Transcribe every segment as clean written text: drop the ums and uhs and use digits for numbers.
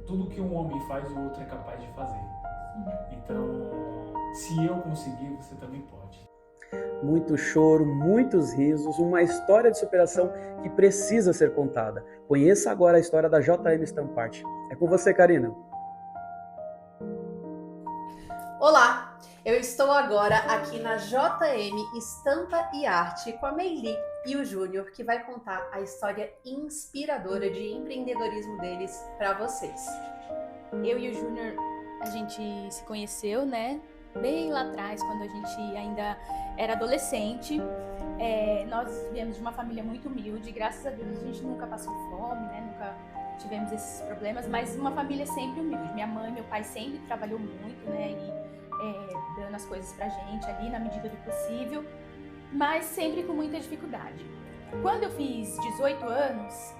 tudo que um homem faz, o outro é capaz de fazer. Então, se eu conseguir, você também pode. Muito choro, muitos risos, uma história de superação que precisa ser contada. Conheça agora a história da JM Stampart. É com você, Karina. Olá, eu estou agora aqui na JM Estampa e Arte com a Meili e o Júnior, que vai contar a história inspiradora de empreendedorismo deles para vocês. Eu e o Júnior, a gente se conheceu, né? Bem lá atrás, quando a gente ainda era adolescente. Nós viemos de uma família muito humilde, graças a Deus a gente nunca passou fome, né? Nunca tivemos esses problemas, mas uma família sempre humilde. Minha mãe e meu pai sempre trabalhou muito, né? E dando as coisas pra gente ali na medida do possível, mas sempre com muita dificuldade. Quando eu fiz 18 anos,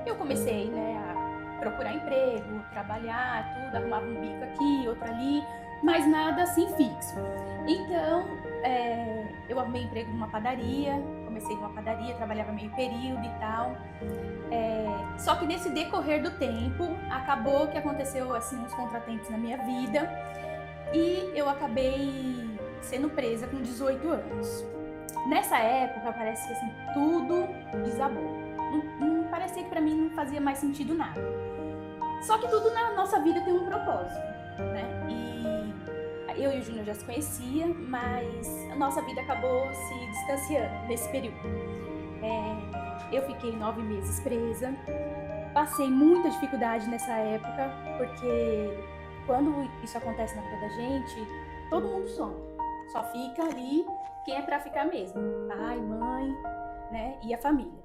eu comecei, né, a procurar emprego, trabalhar, tudo, arrumava um bico aqui, outro ali, mas nada assim fixo. Então, eu arrumei emprego numa padaria, comecei numa padaria, trabalhava meio período e tal. Só que nesse decorrer do tempo, acabou que aconteceu assim, uns contratempos na minha vida e eu acabei sendo presa com 18 anos. Nessa época, parece que assim, tudo desabou. Não parecia que pra mim não fazia mais sentido nada. Só que tudo na nossa vida tem um propósito, né? E eu e o Júnior já se conhecia, mas a nossa vida acabou se distanciando nesse período. Eu fiquei 9 meses presa, passei muita dificuldade nessa época, porque quando isso acontece na vida da gente, todo mundo some. Só fica ali quem é pra ficar mesmo, pai, mãe, né, e a família.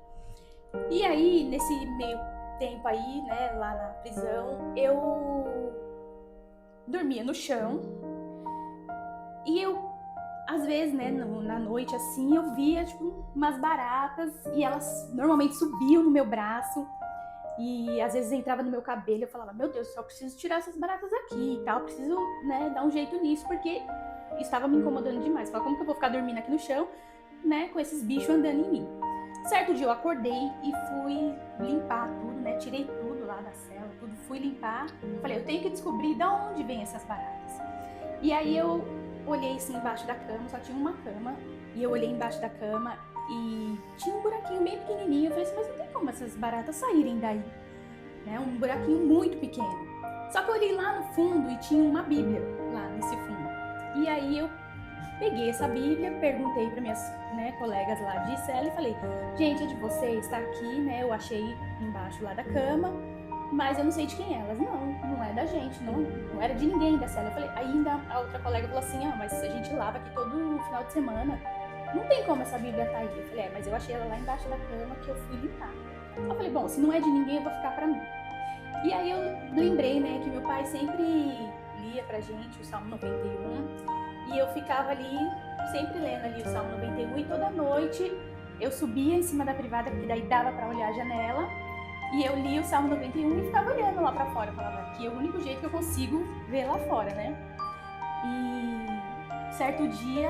E aí, nesse meio tempo aí, né, lá na prisão, eu dormia no chão e eu, às vezes, né, na noite assim, eu via, tipo, umas baratas e elas normalmente subiam no meu braço e às vezes entrava no meu cabelo. Eu falava, meu Deus, só preciso tirar essas baratas aqui e tal, preciso, né, dar um jeito nisso, porque estava me incomodando demais. Eu falava, como que eu vou ficar dormindo aqui no chão, né, com esses bichos andando em mim? Certo dia eu acordei e fui limpar tudo, né, tirei tudo lá da cela, tudo, fui limpar. Falei, eu tenho que descobrir de onde vem essas baratas. E aí eu olhei assim embaixo da cama, só tinha uma cama, e eu olhei embaixo da cama e tinha um buraquinho bem pequenininho. Eu falei assim, mas não tem como essas baratas saírem daí, né? Um buraquinho muito pequeno. Só que eu olhei lá no fundo e tinha uma Bíblia lá nesse fundo. E aí eu peguei essa Bíblia, perguntei para minhas, né, colegas lá de cela e falei, gente, é de vocês? Está aqui, né? Eu achei embaixo lá da cama, mas eu não sei de quem é. Elas, não é da gente, não era de ninguém da cela. Eu falei, ainda a outra colega falou assim, mas a gente lava aqui todo final de semana, não tem como essa Bíblia tá aí. Eu falei, mas eu achei ela lá embaixo da cama que eu fui limpar. Eu falei, bom, se não é de ninguém, eu vou ficar pra mim. E aí eu lembrei, né, que meu pai sempre lia pra gente o Salmo 91, e eu ficava ali, sempre lendo ali o Salmo 91, e toda noite eu subia em cima da privada, porque daí dava pra olhar a janela, e eu lia o Salmo 91 e ficava olhando lá pra fora. Eu falava, aqui é o único jeito que eu consigo ver lá fora, né? E certo dia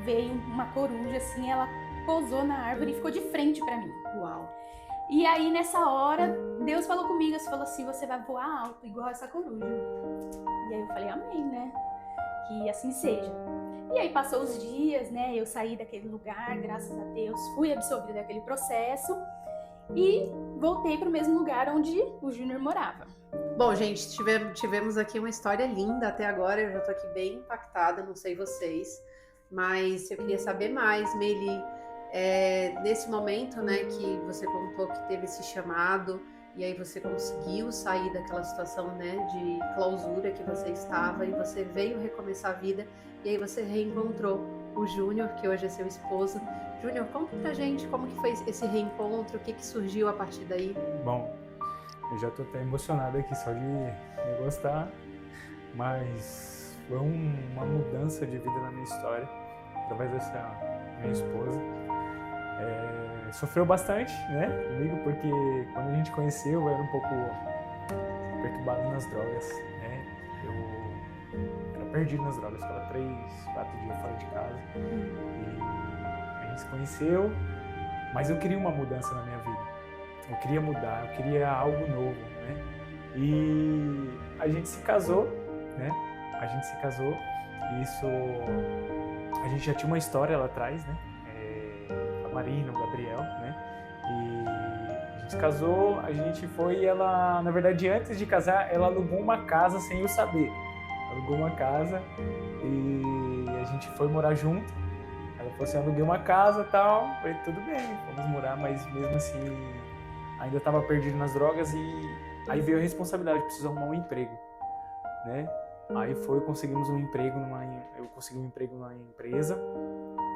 veio uma coruja, assim, ela pousou na árvore e ficou de frente pra mim. Uau! E aí, nessa hora, Deus falou comigo, falou assim, você vai voar alto, igual essa coruja. E aí eu falei, amém, né? Que assim seja. E aí passou os dias, né? Eu saí daquele lugar, graças a Deus, fui absorvida daquele processo e voltei para o mesmo lugar onde o Júnior morava. Bom, gente, tivemos aqui uma história linda até agora. Eu já tô aqui bem impactada, não sei vocês, mas eu queria saber mais, Meili. Nesse momento, né, que você contou que teve esse chamado e aí você conseguiu sair daquela situação, né, de clausura que você estava, e você veio recomeçar a vida, e aí você reencontrou o Júnior, que hoje é seu esposo. Júnior, conta pra gente como que foi esse reencontro, o que surgiu a partir daí. Bom, eu já tô até emocionado aqui só de gostar, mas foi uma mudança de vida na minha história, através dessa minha esposa. Sofreu bastante, né, comigo, porque quando a gente conheceu eu era um pouco perturbado nas drogas, né, eu era perdido nas drogas, ficava 3, 4 dias fora de casa, e a gente se conheceu, mas eu queria uma mudança na minha vida, eu queria mudar, eu queria algo novo, né, E a gente se casou, né? A gente se casou. Isso, a gente já tinha uma história lá atrás, né? A Marina, o Gabriel, né? E a gente se casou, a gente foi, ela, na verdade, antes de casar, ela alugou uma casa sem eu saber. Alugou uma casa e a gente foi morar junto. Ela falou assim, aluguei uma casa e tal. Eu falei, tudo bem, vamos morar, mas mesmo assim, ainda estava perdido nas drogas e aí veio a responsabilidade, preciso arrumar um emprego, né? Aí conseguimos um emprego eu consegui um emprego numa empresa,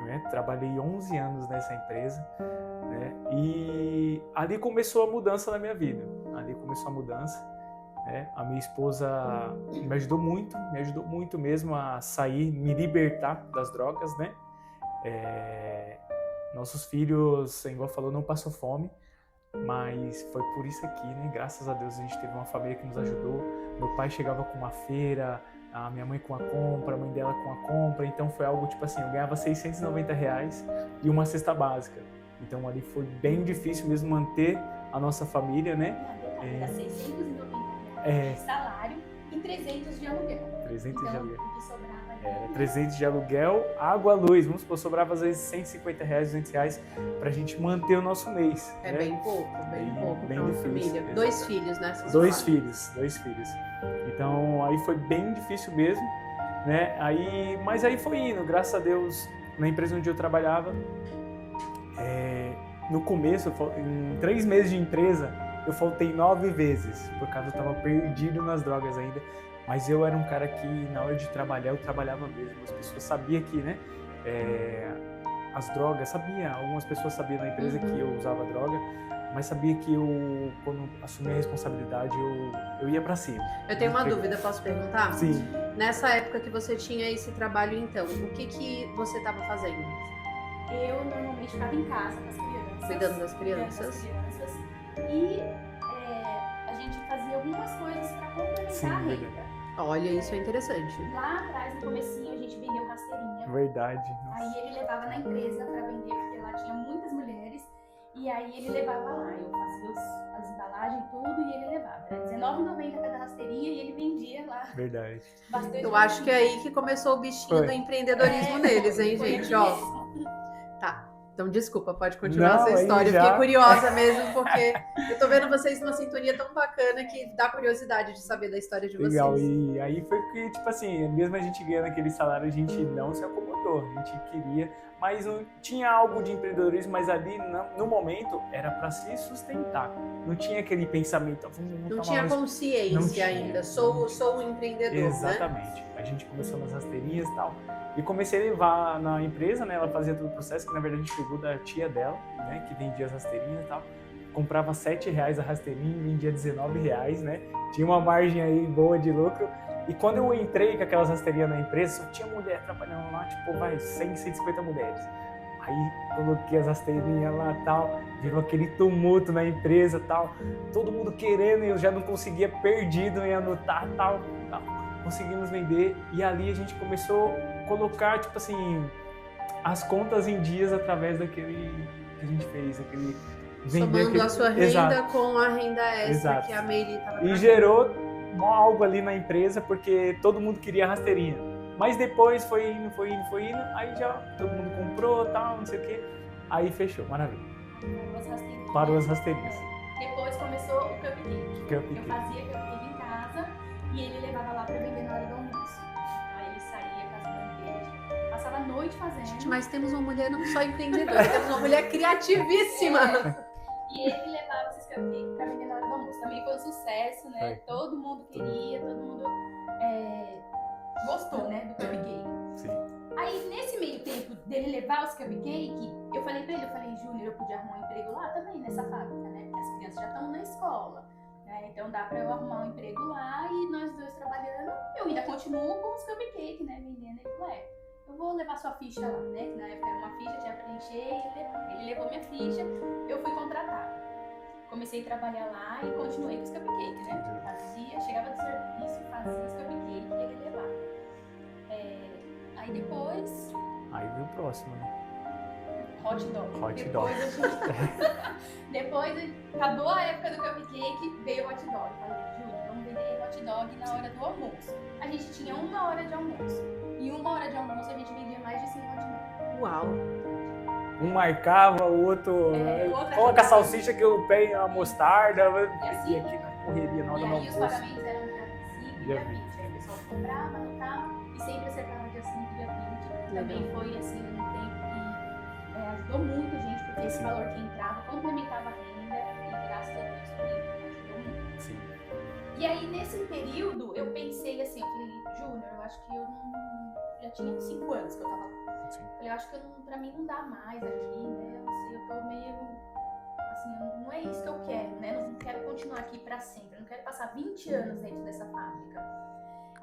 né? Trabalhei 11 anos nessa empresa, né? E ali começou a mudança na minha vida. Ali começou a mudança, né? A minha esposa me ajudou muito mesmo a sair, me libertar das drogas, né? Nossos filhos, igual falou, não passou fome. Mas foi por isso aqui, né? Graças a Deus a gente teve uma família que nos ajudou. Meu pai chegava com uma feira, a minha mãe com a compra, a mãe dela com a compra. Então foi algo tipo assim, eu ganhava R$690 e uma cesta básica. Então ali foi bem difícil mesmo manter a nossa família, né? Era R$690 de salário e 300 de aluguel. 300 então, de aluguel. O que sobrava Era 300 de aluguel, água, luz. Vamos supor, sobrava às vezes R$150, R$200 pra gente manter o nosso mês. É, né? bem pouco bem pra uma difícil, família. exato. 2 filhos, né? Dois filhos. Então aí foi bem difícil mesmo, né? Mas aí foi indo, graças a Deus, na empresa onde eu trabalhava. No começo, em 3 meses de empresa, eu faltei 9 vezes, por causa eu estava perdido nas drogas ainda. Mas eu era um cara que, na hora de trabalhar, eu trabalhava mesmo. As pessoas sabiam que, né? As drogas, algumas pessoas sabiam na empresa que eu usava droga, mas sabia que eu, quando assumi a responsabilidade, eu ia pra cima. Eu tenho uma dúvida, posso perguntar? Sim. Nessa época que você tinha esse trabalho, então, o que você estava fazendo? Eu normalmente ficava em casa com as crianças. Cuidando das crianças. E a gente fazia algumas coisas para complementar a renda. Olha, isso é interessante. Lá atrás, no comecinho, a gente vendeu rasteirinha. Verdade. Aí ele levava na empresa para vender, porque lá tinha muitas mulheres. E aí ele levava lá. Eu fazia as embalagens e tudo e ele levava. Era R$19,90 cada rasteirinha e ele vendia lá. Verdade. Bastante. Eu acho que é aí que começou o bichinho do empreendedorismo neles, hein, foi gente? aqui Ó. mesmo. Tá. Então, desculpa, pode continuar Não, essa história. já... Eu fiquei curiosa mesmo, porque eu tô vendo vocês numa sintonia tão bacana que dá curiosidade de saber da história de vocês. Legal, e aí foi que, tipo assim, mesmo a gente ganhando aquele salário, a gente não se acomodou, a gente queria, mas não tinha algo de empreendedorismo, mas ali, no momento, era para se sustentar. Não tinha aquele pensamento... Não tinha consciência ainda, sou um empreendedor, exatamente. Né? A gente começou nas rasteirinhas e tal, e comecei a levar na empresa, né? Ela fazia todo o processo, que na verdade a gente pegou da tia dela, né? Que vendia as rasteirinhas e tal. Comprava R$7 a rasteirinha, vendia R$19, né? Tinha uma margem aí boa de lucro. E quando eu entrei com aquelas rasteirinhas na empresa, só tinha mulher trabalhando lá, tipo, 100, 150 mulheres. Aí coloquei as rasteirinhas lá e tal, virou aquele tumulto na empresa e tal. Todo mundo querendo e eu já não conseguia, perdido em anotar e tal. Conseguimos vender e ali a gente começou a colocar, tipo assim, as contas em dias através daquele que a gente fez, aquele somando a sua renda exato, com a renda extra exato, que a Meili estava e gerou algo ali na empresa porque todo mundo queria rasteirinha. Mas depois foi indo, aí já todo mundo comprou, tal, não sei o quê. Aí fechou, maravilha. Parou as rasteirinhas. Depois começou o cupcake. Eu fazia cupcake em casa e ele levava lá pra vender na hora do almoço. Aí ele saía com as bandeiras, passava a noite fazendo. Gente, mas temos uma mulher não só empreendedora, temos uma mulher criativíssima. E ele levava esses cupcakes pra vender na hora do almoço. Também foi um sucesso, né? Todo mundo queria, todo mundo gostou, né, do cupcake. Sim. Aí, nesse meio tempo dele levar os cupcakes, eu falei pra ele, Júnior, eu podia arrumar um emprego lá também, nessa fábrica, né? Porque as crianças já estão na escola, né? Então dá pra eu arrumar um emprego lá e nós dois trabalhando. Eu ainda continuo com os cupcakes, né, vendendo. Ele falou, eu vou levar sua ficha lá, né? Que na época era uma ficha, tinha que preencher e ele levou minha ficha, eu fui contratada. Comecei a trabalhar lá e continuei com os cupcakes, né? Chegava do serviço, fazia os cupcakes e ele levava. Aí depois... Aí veio o próximo, né? Hot dog. Hot dog. Depois acabou a época do cupcake, veio o hot dog. Falei, Júlio, dog na hora do almoço. A gente tinha 1 hora de almoço. E 1 hora de almoço a gente vendia mais de 100 hot dogs. Uau! Um marcava, o outro O outro coloca a ajudava. salsicha que eu pego a mostarda. assim. E aqui na correria, na hora E do aí os almoço. pagamentos eram dia 5 e dia 20. Aí o pessoal comprava no carro e sempre acertava dia 5 e dia 20. Também Legal. foi assim um tempo que ajudou muito a gente, porque esse Sim. valor que entrava complementava a renda e graças a Deus ajudou muito. Sim. E aí nesse período eu pensei assim, eu falei, Júnior, eu acho que eu não. Já tinha 5 anos que eu tava lá. Sim. Falei, eu acho que pra mim não dá mais aqui, né? Eu não sei, eu tô meio. Assim, não é isso que eu quero, né? Eu não quero continuar aqui pra sempre. Eu não quero passar 20 anos dentro dessa fábrica.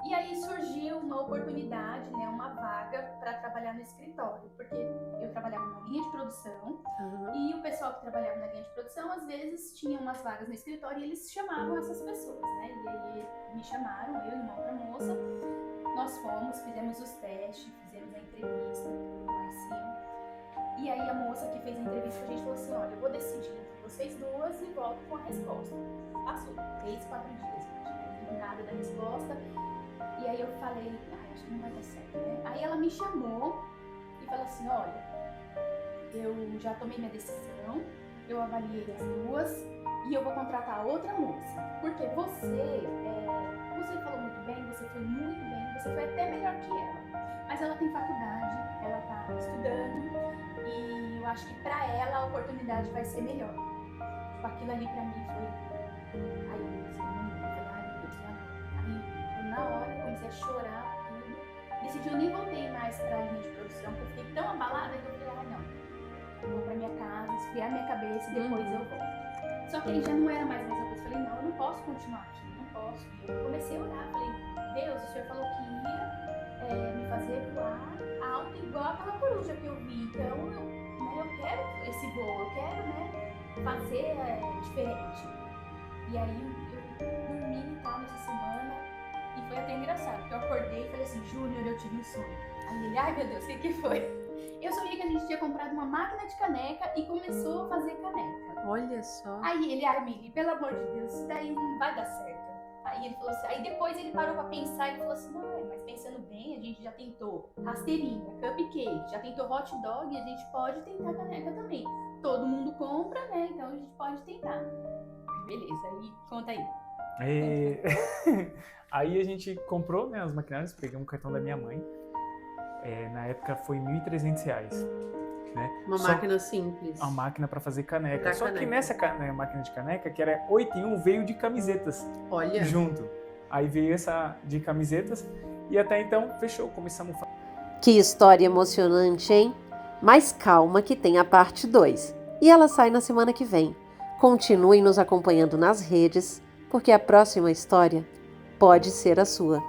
E aí surgiu uma oportunidade, né? Uma vaga pra trabalhar no escritório. Porque eu trabalhava na linha de produção Aham. e o pessoal que trabalhava na linha de produção, às vezes, tinha umas vagas no escritório e eles chamavam essas pessoas, né? E aí me chamaram, eu e uma outra moça. Nós fomos, fizemos os testes, fizemos a entrevista lá em cima. E aí a moça que fez a entrevista, a gente falou assim, olha, eu vou decidir entre vocês duas e volto com a resposta. Passou 3, 4 dias, não tive nada da resposta. E aí eu falei, acho que não vai dar certo, né? Aí ela me chamou e falou assim, olha, eu já tomei minha decisão, eu avaliei as duas e eu vou contratar outra moça. Porque você falou muito bem, você foi muito bem, você foi até melhor que ela. Mas ela tem faculdade, ela tá estudando e eu acho que pra ela a oportunidade vai ser melhor. Tipo, aquilo ali pra mim foi... Aí eu falei, ai meu Deus, aí na hora eu comecei a chorar, tudo. Nesse dia eu nem voltei mais pra linha de produção, porque eu fiquei tão abalada que eu falei, não, eu vou pra minha casa, esfriar minha cabeça e depois eu volto. Só que aí já não era mais a mesma coisa. Eu falei, não, eu não posso continuar aqui, não posso. E eu comecei a orar, falei, Deus, o Senhor falou que ia me fazer voar alto igual aquela coruja que eu vi. Então, eu quero esse voo, eu quero, fazer diferente. E aí eu dormi e tal nessa semana e foi até engraçado, porque eu acordei e falei assim, Júnior, eu tive um sonho. Aí ele, ai meu Deus, o que foi? Eu sonhei que a gente tinha comprado uma máquina de caneca e começou a fazer caneca. Olha só. Aí ele, Mili, pelo amor de Deus, isso daí não vai dar certo. Aí ele falou assim, aí depois ele parou pra pensar e falou assim, não, mas pensando bem, a gente já tentou rasteirinha, cupcake, já tentou hot dog, a gente pode tentar caneca também. Todo mundo compra, né? Então a gente pode tentar. Beleza, aí conta aí. Aí a gente comprou, né, as maquinárias, peguei um cartão da minha mãe. Na época foi R$1.300, né? Uma máquina simples. Uma máquina para fazer caneca. Pra Só caneca. que nessa máquina de caneca, que era 8 em 1, veio de camisetas Olha. junto. Aí veio essa de camisetas e até então fechou, começamos a fazer. Que história emocionante, hein? Mas calma que tem a parte 2. E ela sai na semana que vem. Continuem nos acompanhando nas redes, porque a próxima história pode ser a sua.